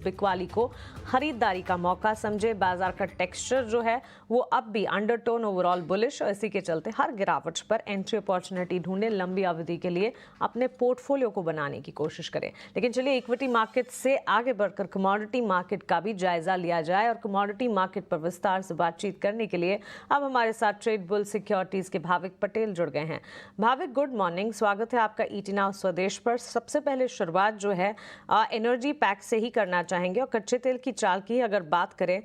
बिकवाली को खरीदारी का मौका समझे। बाजार का टेक्सचर जो है वो अब भी अंडरटोन ओवरऑल बुलिश और इसी के चलते हर गिरावट पर एंट्री अपॉर्चुनिटी ढूंढे, लंबी अवधि के लिए अपने पोर्टफोलियो को बनाने की कोशिश करें। लेकिन चलिए इक्विटी मार्केट से आगे बढ़कर कमोडिटी मार्केट का भी जायजा लिया जाए और कमोडिटी मार्केट पर विस्तार से बातचीत करने के लिए अब हमारे साथ ट्रेड बुल सिक्योरिटीज के भाविक पटेल जुड़ गए हैं। भाविक, गुड मॉर्निंग, स्वागत है आपका ईटी नाउ स्वदेश पर। सबसे पहले शुरुआत जो है एनर्जी पैक से ही करना चाहेंगे और कच्चे तेल की चाल की अगर बात करें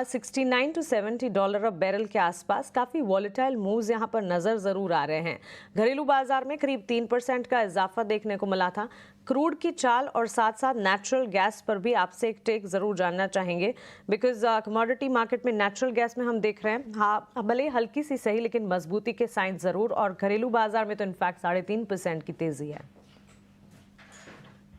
69 to 70 डॉलर बैरल के आसपास काफ़ी वॉलेटाइल मूव्स यहां पर नज़र ज़रूर आ रहे हैं। घरेलू बाजार में करीब 3% का इजाफा देखने को मिला था। क्रूड की चाल और साथ साथ नेचुरल गैस पर भी आपसे एक टेक ज़रूर जानना चाहेंगे, बिकॉज कमोडिटी मार्केट में नेचुरल गैस में हम देख रहे हैं हाँ भले हल्की सी सही लेकिन मजबूती के साइन ज़रूर, और घरेलू बाजार में तो इनफैक्ट 3.5% की तेज़ी है।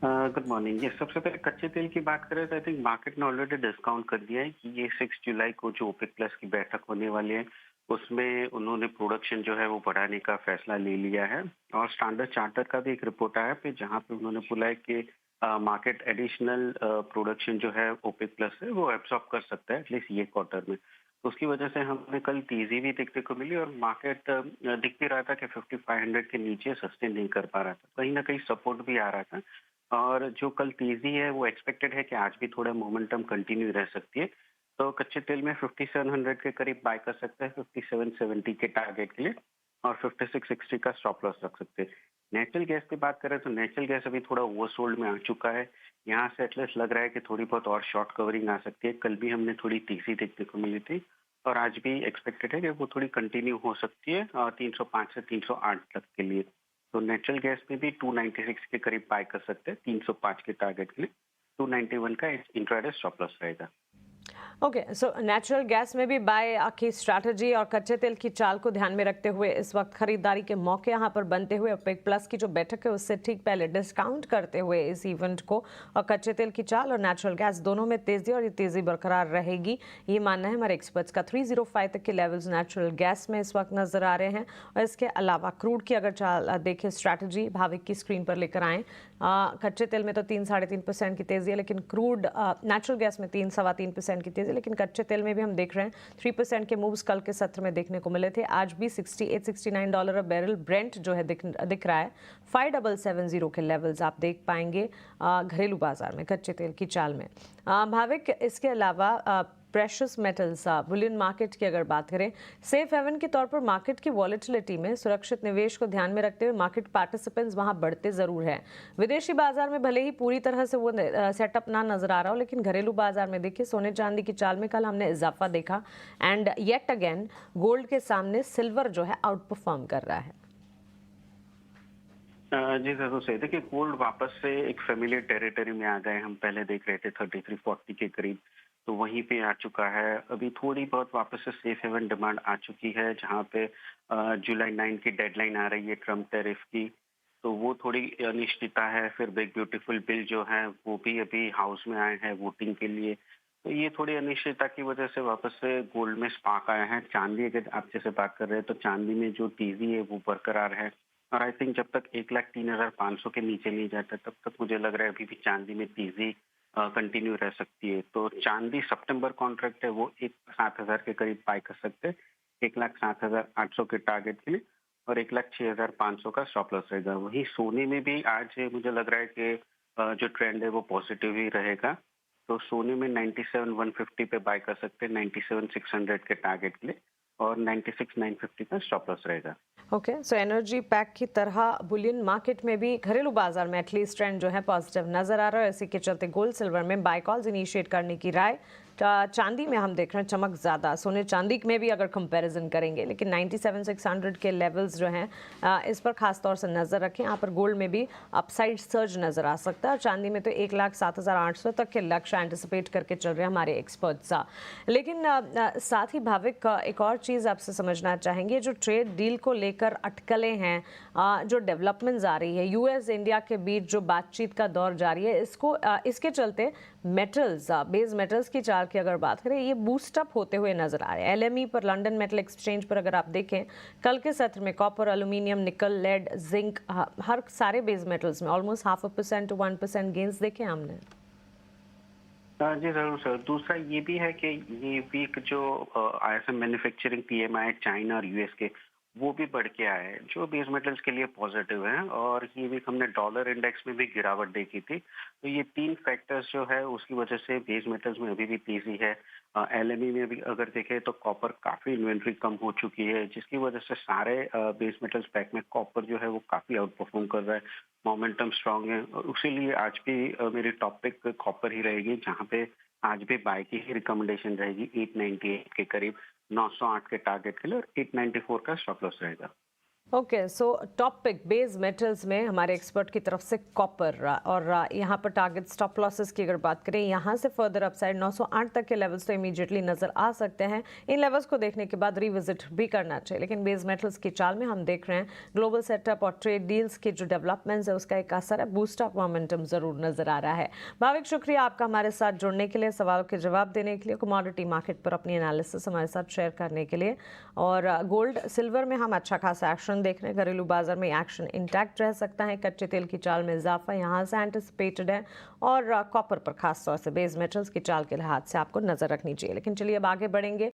Good morning. ये सबसे पहले कच्चे तेल की बात करें तो आई थिंक मार्केट ने ऑलरेडी डिस्काउंट कर दिया है कि ये 6 जुलाई को जो ओपेक प्लस की बैठक होने वाली है उसमें उन्होंने प्रोडक्शन जो है वो बढ़ाने का फैसला ले लिया है। और स्टैंडर्ड चार्टर का भी एक रिपोर्ट आया है जहाँ पे उन्होंने बोला है कि मार्केट एडिशनल प्रोडक्शन जो है ओपेक प्लस है वो एब्सॉर्ब कर सकता है एटलीस्ट ये क्वार्टर में। तो उसकी वजह से हमें कल तेजी भी देखने को मिली और मार्केट दिख भी रहा था कि 5500 के नीचे सस्टेन नहीं कर पा रहा था, कहीं ना कहीं सपोर्ट भी आ रहा था। और जो कल तेजी है वो एक्सपेक्टेड है कि आज भी थोड़ा मोमेंटम कंटिन्यू रह सकती है। तो कच्चे तेल में 5700 के करीब बाय कर सकते हैं 5770 के टारगेट के लिए, और 5660 का स्टॉप लॉस रख सकते हैं। नेचुरल गैस की बात करें तो नेचुरल गैस अभी थोड़ा ओवरसोल्ड में आ चुका है। यहाँ से एटलीस्ट लग रहा है कि थोड़ी बहुत और शॉर्ट कवरिंग आ सकती है। कल भी हमने थोड़ी तेजी देखने को मिली थी और आज भी एक्सपेक्टेड है कि वो थोड़ी कंटिन्यू हो सकती है 305 से 308 तक के लिए। तो नेचुरल गैस में भी 296 के करीब बाय कर सकते हैं 305 के टारगेट के लिए। 291 का इंट्राडे स्टॉप लॉस रहेगा। ओके, सो नेचुरल गैस में भी बाय की स्ट्रैटेजी और कच्चे तेल की चाल को ध्यान में रखते हुए इस वक्त खरीदारी के मौके यहां पर बनते हुए ओपेक प्लस की जो बैठक है उससे ठीक पहले डिस्काउंट करते हुए इस इवेंट को और कच्चे तेल की चाल और नेचुरल गैस दोनों में तेजी और ये तेजी बरकरार रहेगी, ये मानना है हमारे एक्सपर्ट्स का। 305 तक के लेवल्स नेचुरल गैस में इस वक्त नजर आ रहे हैं। और इसके अलावा क्रूड की अगर चाल देखें, स्ट्रैटेजी भाविक की स्क्रीन पर लेकर आए। कच्चे तेल में तो 3-3.5% की तेजी है, लेकिन क्रूड नेचुरल गैस में 3-3.25% की तेजी, लेकिन कच्चे तेल में भी हम देख रहे हैं 3% के मूव्स कल के सत्र में देखने को मिले थे। आज भी 68-69 डॉलर बैरल ब्रेंट जो है दिख रहा है। 5770 के लेवल्स आप देख पाएंगे घरेलू बाजार में कच्चे तेल की चाल में। भाविक, इसके अलावा प्रेशियस मेटल्स बुलियन मार्केट की अगर बात करें, सेफ हेवन के तौर पर मार्केट की वॉलेटिलिटी में सुरक्षित निवेश को ध्यान में रखते हुए मार्केट पार्टिसिपेंट्स वहां बढ़ते जरूर हैं। विदेशी बाजार में भले ही पूरी तरह से वो सेटअप ना नजर आ रहा हो, लेकिन घरेलू बाजार में देखिए सोने चांदी की चाल में कल हमने इजाफा देखा एंड येट अगेन गोल्ड के सामने सिल्वर जो है आउट परफॉर्म कर रहा है। जी जरूर सही। देखिए गोल्ड वापस से एक फेमिलियर टेरिटरी में आ गए। हम पहले देख रहे थे 3340 के करीब, तो वहीं पे आ चुका है। अभी थोड़ी बहुत वापस से सेफ हेवन डिमांड आ चुकी है जहाँ पे जुलाई 9 की डेडलाइन आ रही है ट्रम्प टैरिफ की, तो वो थोड़ी अनिश्चितता है। फिर बिग ब्यूटीफुल बिल जो है वो भी अभी हाउस में आए हैं वोटिंग के लिए, तो ये थोड़ी अनिश्चितता की वजह से वापस से गोल्ड में स्पार्क आया है। चांदी अगर आप जैसे बात कर रहे हैं तो चांदी में जो तेजी है वो बरकरार है और आई थिंक जब तक 1,03,500 के नीचे नहीं जाता तब तक मुझे लग रहा है अभी भी चांदी में तेजी कंटिन्यू रह सकती है। तो चांदी सितंबर कॉन्ट्रैक्ट है वो 1,07,000 के करीब बाय कर सकते हैं 1,07,800 के टारगेट के लिए, और 1,06,500 का स्टॉप लॉस रहेगा। वही सोने में भी आज मुझे लग रहा है कि जो ट्रेंड है वो पॉजिटिव ही रहेगा। तो सोने में 97,150 पे बाय कर सकते हैं 97,600 के टारगेट के लिए, और 96,950 का स्टॉप लॉस रहेगा। ओके, सो एनर्जी पैक की तरह बुलियन मार्केट में भी घरेलू बाजार में एटलीस्ट ट्रेंड जो है पॉजिटिव नजर आ रहा है। इसी के चलते गोल्ड सिल्वर में बाय कॉल्स इनिशिएट करने की राय। चांदी में हम देख रहे हैं चमक ज़्यादा, सोने चांदी में भी अगर कंपैरिजन करेंगे, लेकिन 97,600 के लेवल्स जो हैं इस पर खास तौर से नज़र रखें। यहाँ पर गोल्ड में भी अपसाइड सर्ज नज़र आ सकता है और चांदी में तो 1,07,800 तक के लक्ष्य एंटिसिपेट करके चल रहे हैं हमारे एक्सपर्ट्स। लेकिन साथ ही भाविक एक और चीज़ आपसे समझना चाहेंगे, जो ट्रेड डील को लेकर अटकलें हैं, जो डेवलपमेंट्स आ रही है, यूएस इंडिया के बीच जो बातचीत का दौर जारी है, इसके चलते मेटल्स बेस मेटल्स की चाल की अगर बात करें ये बूस्टअप होते हुए नजर आ रहे हैं। एलएमई पर, लंदन मेटल एक्सचेंज पर अगर आप देखें कल के सत्र में कॉपर, एल्यूमिनियम, निकल, लेड, जिंक, हर सारे बेस मेटल्स में ऑलमोस्ट 0.5% to 1% गेंस देखे हमने। जी ज़रूर सर। दूसरा ये भी है कि ये वीक जो आईएसएम मैन्युफैक्चरिंग पीएमआई चाइना और यूएस के, वो भी बढ़ के आए हैं, जो बेस मेटल्स के लिए पॉजिटिव है। और ये वीक हमने डॉलर इंडेक्स में भी गिरावट देखी थी। तो ये 3 फैक्टर्स जो है उसकी वजह से बेस मेटल्स में अभी भी तेज़ी है। एलएमई में भी अगर देखें तो कॉपर काफ़ी इन्वेंटरी कम हो चुकी है, जिसकी वजह से सारे बेस मेटल्स पैक में कॉपर जो है वो काफ़ी आउट परफॉर्म कर रहा है। मोमेंटम स्ट्रांग है और उसीलिए आज भी मेरी टॉप पिक कॉपर ही रहेगी, जहाँ पे आज भी बाय की ही रिकमेंडेशन रहेगी 898 के करीब, 908 के टारगेट के लिए, और 894 का स्टॉप लॉस रहेगा। ओके, सो टॉपिक बेस मेटल्स में हमारे एक्सपर्ट की तरफ से कॉपर, और यहाँ पर टारगेट स्टॉप लॉसेस की अगर बात करें, यहाँ से फर्दर अपसाइड 908 तक के लेवल्स तो इमीडिएटली नजर आ सकते हैं। इन लेवल्स को देखने के बाद रिविजिट भी करना चाहिए। लेकिन बेस मेटल्स की चाल में हम देख रहे हैं ग्लोबल सेटअप और ट्रेड डील्स की जो डेवलपमेंट्स है उसका एक असर है, बूस्ट ऑफ मोमेंटम जरूर नजर आ रहा है। भाविक, शुक्रिया आपका हमारे साथ जुड़ने के लिए, सवालों के जवाब देने के लिए, कमोडिटी मार्केट पर अपनी एनालिसिस हमारे साथ शेयर करने के लिए। और गोल्ड सिल्वर में हम अच्छा खासा एक्शन देख रहे हैं, घरेलू बाजार में एक्शन इंटैक्ट रह सकता है, कच्चे तेल की चाल में इजाफा यहाँ से एंटिसिपेटेड है, और कॉपर पर खास तौर से बेस मेटल्स की चाल के लिहाज से आपको नजर रखनी चाहिए। लेकिन चलिए अब आगे बढ़ेंगे।